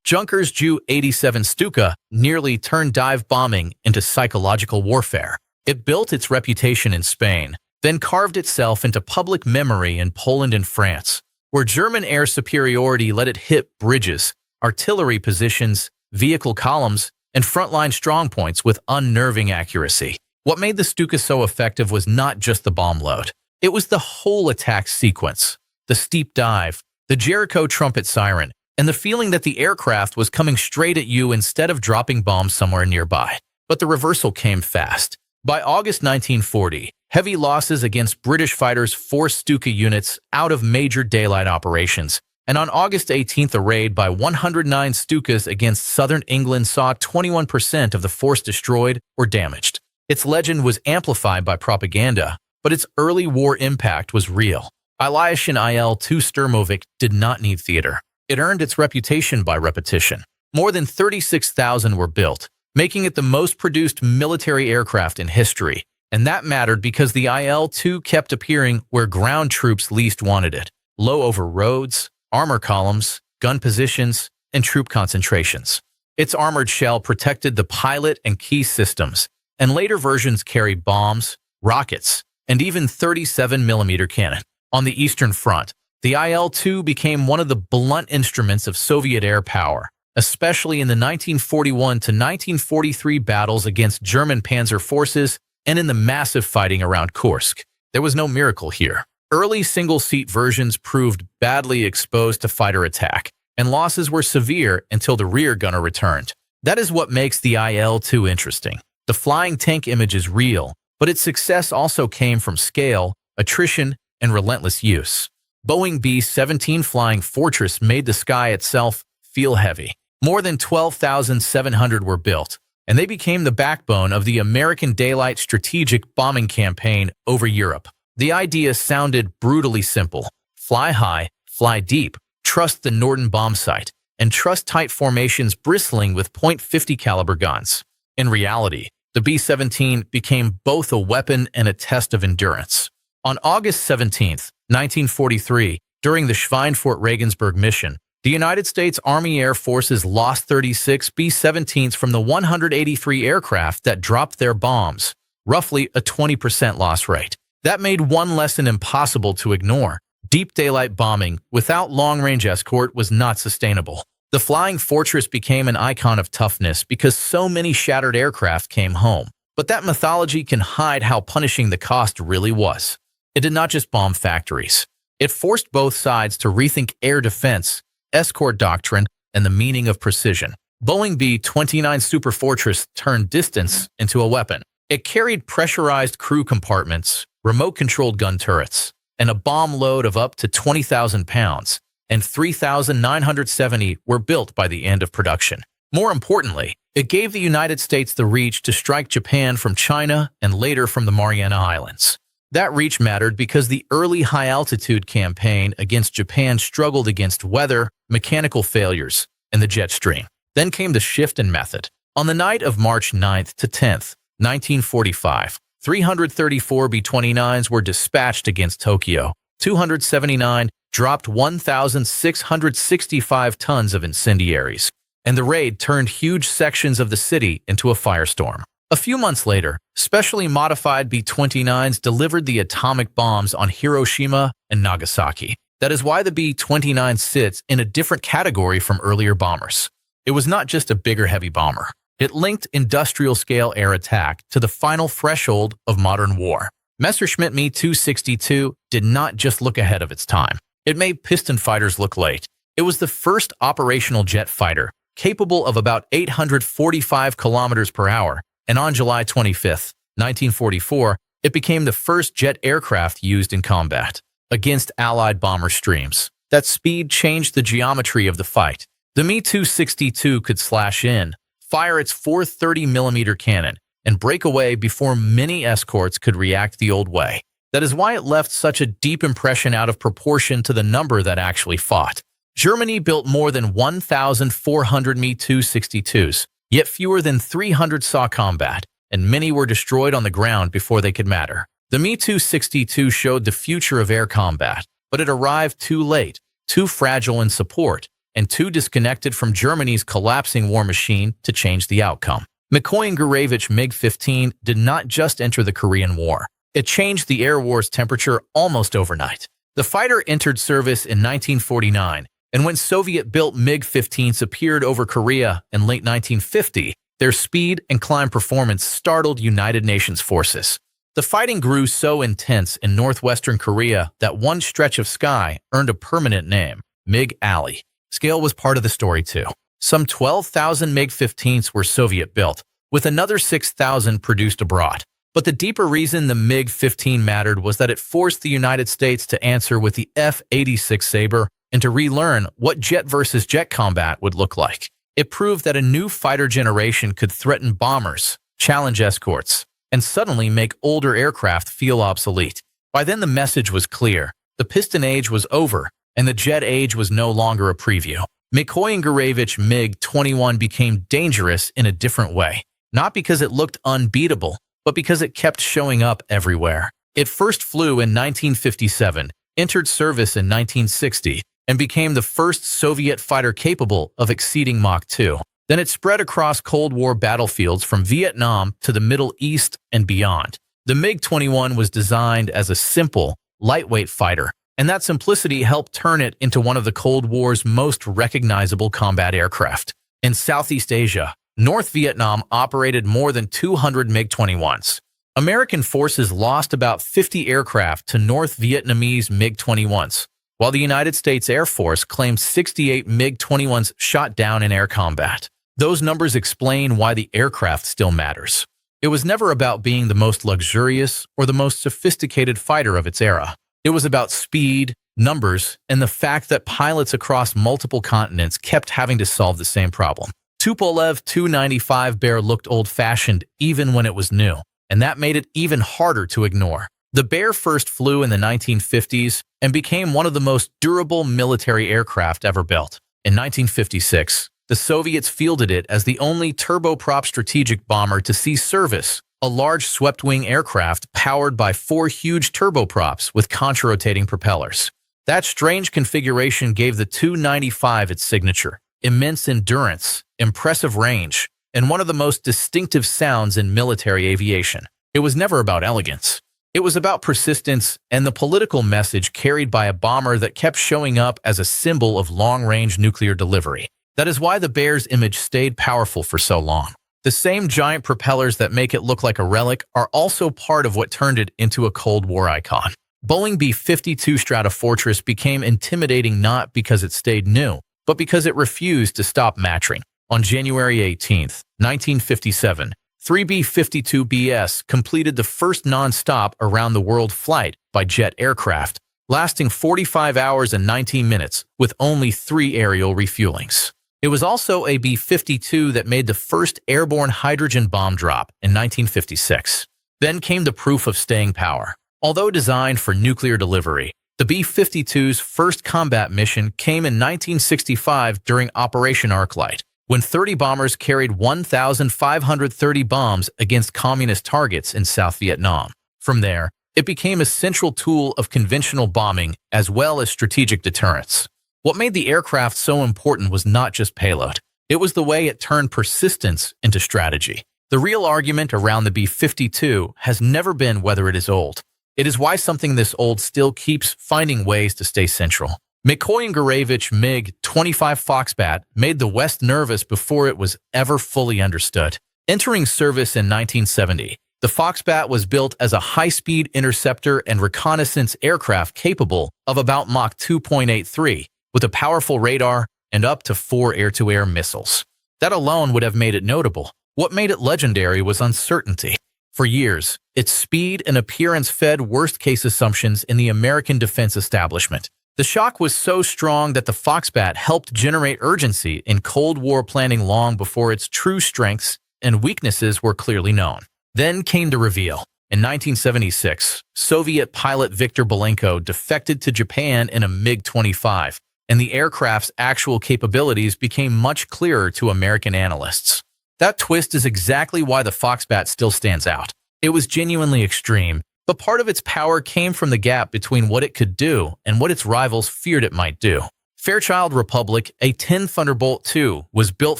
Junkers Ju-87 Stuka nearly turned dive bombing into psychological warfare. It built its reputation in Spain, then carved itself into public memory in Poland and France, where German air superiority let it hit bridges, artillery positions, vehicle columns, and frontline strongpoints with unnerving accuracy. What made the Stuka so effective was not just the bomb load. It was the whole attack sequence, the steep dive, the Jericho trumpet siren, and the feeling that the aircraft was coming straight at you instead of dropping bombs somewhere nearby. But the reversal came fast. By August 1940, heavy losses against British fighters forced Stuka units out of major daylight operations, and on August 18th, a raid by 109 Stukas against southern England saw 21% of the force destroyed or damaged. Its legend was amplified by propaganda, but its early war impact was real. Ilyushin Il-2 Sturmovik did not need theater. It earned its reputation by repetition. More than 36,000 were built, making it the most produced military aircraft in history. And that mattered because the Il-2 kept appearing where ground troops least wanted it, low over roads, armor columns, gun positions, and troop concentrations. Its armored shell protected the pilot and key systems, and later versions carried bombs, rockets, and even 37mm cannon. On the Eastern Front, the Il-2 became one of the blunt instruments of Soviet air power, especially in the 1941 to 1943 battles against German panzer forces and in the massive fighting around Kursk. There was no miracle here. Early single-seat versions proved badly exposed to fighter attack, and losses were severe until the rear gunner returned. That is what makes the Il-2 interesting. The flying tank image is real, but its success also came from scale, attrition, and relentless use. Boeing B-17 Flying Fortress made the sky itself feel heavy. More than 12,700 were built, and they became the backbone of the American daylight strategic bombing campaign over Europe. The idea sounded brutally simple. Fly high, fly deep, trust the Norden bomb sight, and trust tight formations bristling with .50 caliber guns. In reality, the B-17 became both a weapon and a test of endurance. On August 17, 1943, during the Schweinfurt-Regensburg mission, the United States Army Air Forces lost 36 B-17s from the 183 aircraft that dropped their bombs, roughly a 20% loss rate. That made one lesson impossible to ignore. Deep daylight bombing without long-range escort was not sustainable. The Flying Fortress became an icon of toughness because so many shattered aircraft came home. But that mythology can hide how punishing the cost really was. It did not just bomb factories. It forced both sides to rethink air defense, escort doctrine, and the meaning of precision. Boeing B-29 Superfortress turned distance into a weapon. It carried pressurized crew compartments, remote-controlled gun turrets, and a bomb load of up to 20,000 pounds, and 3,970 were built by the end of production. More importantly, it gave the United States the reach to strike Japan from China and later from the Mariana Islands. That reach mattered because the early high-altitude campaign against Japan struggled against weather, mechanical failures, and the jet stream. Then came the shift in method. On the night of March 9th to 10th, 1945, 334 B-29s were dispatched against Tokyo. 279 dropped 1,665 tons of incendiaries, and the raid turned huge sections of the city into a firestorm. A few months later, specially modified B-29s delivered the atomic bombs on Hiroshima and Nagasaki. That is why the B-29 sits in a different category from earlier bombers. It was not just a bigger heavy bomber. It linked industrial-scale air attack to the final threshold of modern war. Messerschmitt Me 262 did not just look ahead of its time. It made piston fighters look late. It was the first operational jet fighter, capable of about 845 kilometers per hour, and on July 25, 1944, it became the first jet aircraft used in combat against Allied bomber streams. That speed changed the geometry of the fight. The Me-262 could slash in, fire its 430mm cannon, and break away before many escorts could react the old way. That is why it left such a deep impression out of proportion to the number that actually fought. Germany built more than 1,400 Me-262s, yet fewer than 300 saw combat, and many were destroyed on the ground before they could matter. The Me-262 showed the future of air combat, but it arrived too late, too fragile in support, and too disconnected from Germany's collapsing war machine to change the outcome. Mikoyan-Gurevich MiG-15 did not just enter the Korean War. It changed the air war's temperature almost overnight. The fighter entered service in 1949, and when Soviet-built MiG-15s appeared over Korea in late 1950, their speed and climb performance startled United Nations forces. The fighting grew so intense in northwestern Korea that one stretch of sky earned a permanent name, MiG Alley. Scale was part of the story too. Some 12,000 MiG-15s were Soviet-built, with another 6,000 produced abroad. But the deeper reason the MiG-15 mattered was that it forced the United States to answer with the F-86 Sabre and to relearn what jet versus jet combat would look like. It proved that a new fighter generation could threaten bombers, challenge escorts, and suddenly make older aircraft feel obsolete. By then the message was clear. The piston age was over, and the jet age was no longer a preview. Mikoyan-Gurevich MiG-21 became dangerous in a different way, not because it looked unbeatable, but because it kept showing up everywhere. It first flew in 1957, entered service in 1960, and became the first Soviet fighter capable of exceeding Mach 2. Then it spread across Cold War battlefields from Vietnam to the Middle East and beyond. The MiG-21 was designed as a simple, lightweight fighter, and that simplicity helped turn it into one of the Cold War's most recognizable combat aircraft. In Southeast Asia, North Vietnam operated more than 200 MiG-21s. American forces lost about 50 aircraft to North Vietnamese MiG-21s, while the United States Air Force claimed 68 MiG-21s shot down in air combat. Those numbers explain why the aircraft still matters. It was never about being the most luxurious or the most sophisticated fighter of its era. It was about speed, numbers, and the fact that pilots across multiple continents kept having to solve the same problem. Tupolev Tu-95 Bear looked old-fashioned even when it was new, and that made it even harder to ignore. The Bear first flew in the 1950s and became one of the most durable military aircraft ever built. In 1956, the Soviets fielded it as the only turboprop strategic bomber to see service, a large swept-wing aircraft powered by 4 huge turboprops with contra-rotating propellers. That strange configuration gave the Tu-95 its signature: immense endurance, impressive range, and one of the most distinctive sounds in military aviation. It was never about elegance. It was about persistence and the political message carried by a bomber that kept showing up as a symbol of long-range nuclear delivery. That is why the Bear's image stayed powerful for so long. The same giant propellers that make it look like a relic are also part of what turned it into a Cold War icon. Boeing B-52 Stratofortress became intimidating not because it stayed new, but because it refused to stop matching. On January 18, 1957, 3 B-52BS completed the first non-stop around-the-world flight by jet aircraft, lasting 45 hours and 19 minutes with only 3 aerial refuelings. It was also a B-52 that made the first airborne hydrogen bomb drop in 1956. Then came the proof of staying power. Although designed for nuclear delivery, the B-52's first combat mission came in 1965 during Operation Arclight, when 30 bombers carried 1,530 bombs against communist targets in South Vietnam. From there, it became a central tool of conventional bombing as well as strategic deterrence. What made the aircraft so important was not just payload. It was the way it turned persistence into strategy. The real argument around the B-52 has never been whether it is old. It is why something this old still keeps finding ways to stay central. Mikoyan-Gurevich MiG-25 Foxbat made the West nervous before it was ever fully understood. Entering service in 1970, the Foxbat was built as a high-speed interceptor and reconnaissance aircraft capable of about Mach 2.83, with a powerful radar and up to 4 air-to-air missiles. That alone would have made it notable. What made it legendary was uncertainty. For years, its speed and appearance fed worst-case assumptions in the American defense establishment. The shock was so strong that the Foxbat helped generate urgency in Cold War planning long before its true strengths and weaknesses were clearly known. Then came the reveal. In 1976, Soviet pilot Viktor Belenko defected to Japan in a MiG-25, and the aircraft's actual capabilities became much clearer to American analysts. That twist is exactly why the Foxbat still stands out. It was genuinely extreme, but part of its power came from the gap between what it could do and what its rivals feared it might do. Fairchild Republic A-10 Thunderbolt II was built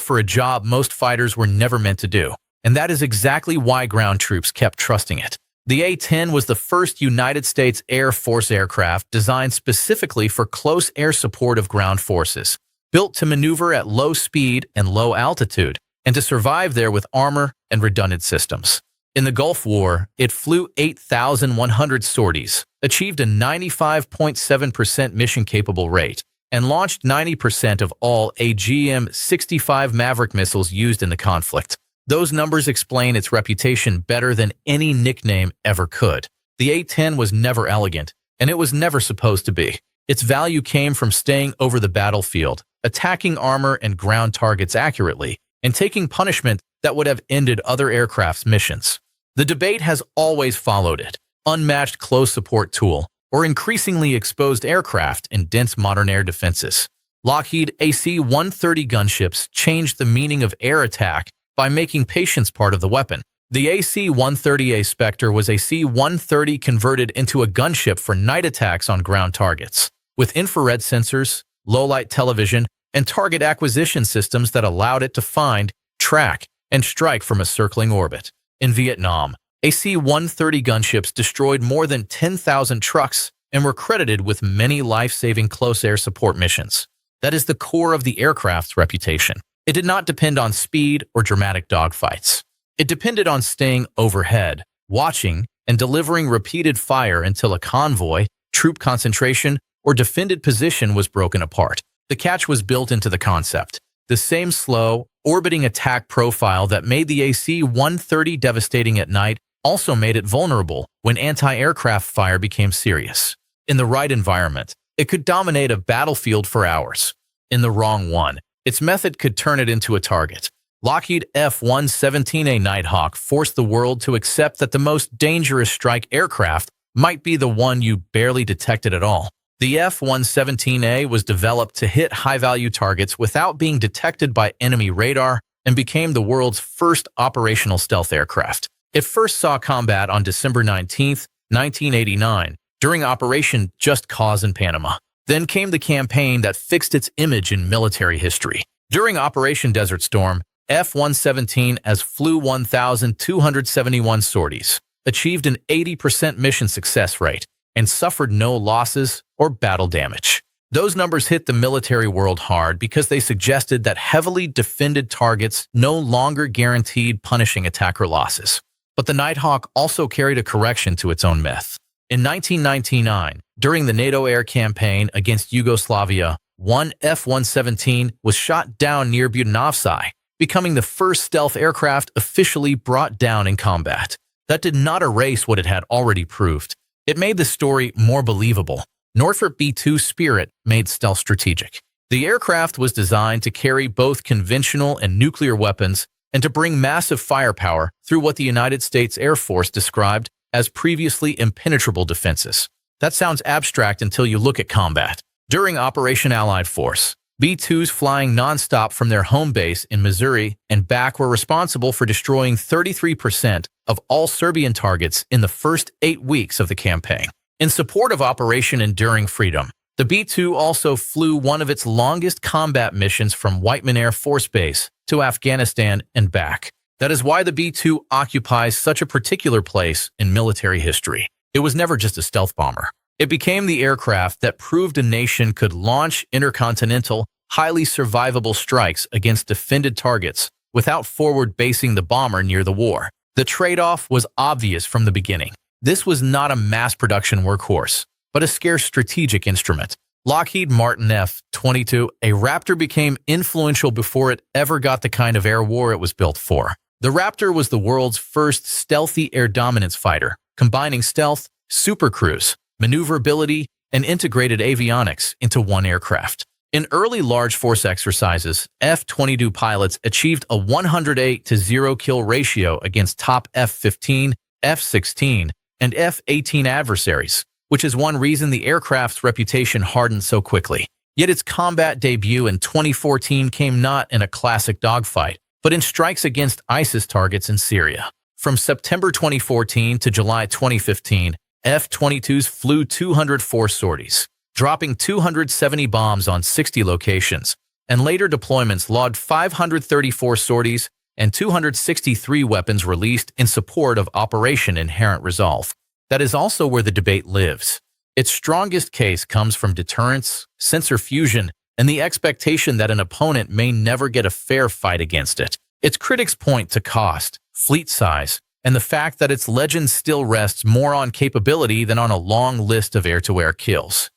for a job most fighters were never meant to do, and that is exactly why ground troops kept trusting it. The A-10 was the first United States Air Force aircraft designed specifically for close air support of ground forces, built to maneuver at low speed and low altitude, and to survive there with armor and redundant systems. In the Gulf War, it flew 8,100 sorties, achieved a 95.7% mission-capable rate, and launched 90% of all AGM-65 Maverick missiles used in the conflict. Those numbers explain its reputation better than any nickname ever could. The A-10 was never elegant, and it was never supposed to be. Its value came from staying over the battlefield, attacking armor and ground targets accurately, and taking punishment that would have ended other aircraft's missions. The debate has always followed it: unmatched close support tool, or increasingly exposed aircraft in dense modern air defenses. Lockheed AC-130 gunships changed the meaning of air attack by making patience part of the weapon. The AC-130A Spectre was a C-130 converted into a gunship for night attacks on ground targets, with infrared sensors, low-light television, and target acquisition systems that allowed it to find, track, and strike from a circling orbit. In Vietnam, AC-130 gunships destroyed more than 10,000 trucks and were credited with many life-saving close air support missions. That is the core of the aircraft's reputation. It did not depend on speed or dramatic dogfights. It depended on staying overhead, watching, and delivering repeated fire until a convoy, troop concentration, or defended position was broken apart. The catch was built into the concept. The same slow, orbiting attack profile that made the AC-130 devastating at night also made it vulnerable when anti-aircraft fire became serious. In the right environment, it could dominate a battlefield for hours. In the wrong one, its method could turn it into a target. Lockheed F-117A Nighthawk forced the world to accept that the most dangerous strike aircraft might be the one you barely detected at all. The F-117A was developed to hit high-value targets without being detected by enemy radar and became the world's first operational stealth aircraft. It first saw combat on December 19, 1989, during Operation Just Cause in Panama. Then came the campaign that fixed its image in military history. During Operation Desert Storm, F-117 flew 1,271 sorties, achieved an 80% mission success rate, and suffered no losses or battle damage. Those numbers hit the military world hard because they suggested that heavily defended targets no longer guaranteed punishing attacker losses. But the Nighthawk also carried a correction to its own myth. In 1999, during the NATO air campaign against Yugoslavia, one F-117 was shot down near Budanovci, becoming the first stealth aircraft officially brought down in combat. That did not erase what it had already proved. It made the story more believable. Northrop B-2 Spirit made stealth strategic. The aircraft was designed to carry both conventional and nuclear weapons and to bring massive firepower through what the United States Air Force described as previously impenetrable defenses. That sounds abstract until you look at combat. During Operation Allied Force, B-2s flying nonstop from their home base in Missouri and back were responsible for destroying 33% of all Serbian targets in the first 8 weeks of the campaign. In support of Operation Enduring Freedom, the B-2 also flew one of its longest combat missions from Whiteman Air Force Base to Afghanistan and back. That is why the B-2 occupies such a particular place in military history. It was never just a stealth bomber. It became the aircraft that proved a nation could launch intercontinental, highly survivable strikes against defended targets without forward basing the bomber near the war. The trade-off was obvious from the beginning. This was not a mass-production workhorse, but a scarce strategic instrument. Lockheed Martin F-22A Raptor became influential before it ever got the kind of air war it was built for. The Raptor was the world's first stealthy air dominance fighter, combining stealth, supercruise, maneuverability, and integrated avionics into one aircraft. In early large force exercises, F-22 pilots achieved a 108-to-0 kill ratio against top F-15, F-16, and F-18 adversaries, which is one reason the aircraft's reputation hardened so quickly. Yet its combat debut in 2014 came not in a classic dogfight, but in strikes against ISIS targets in Syria. From September 2014 to July 2015, F-22s flew 204 sorties, dropping 270 bombs on 60 locations, and later deployments logged 534 sorties and 263 weapons released in support of Operation Inherent Resolve. That is also where the debate lives. Its strongest case comes from deterrence, sensor fusion, and the expectation that an opponent may never get a fair fight against it. Its critics point to cost, fleet size, and the fact that its legend still rests more on capability than on a long list of air-to-air kills.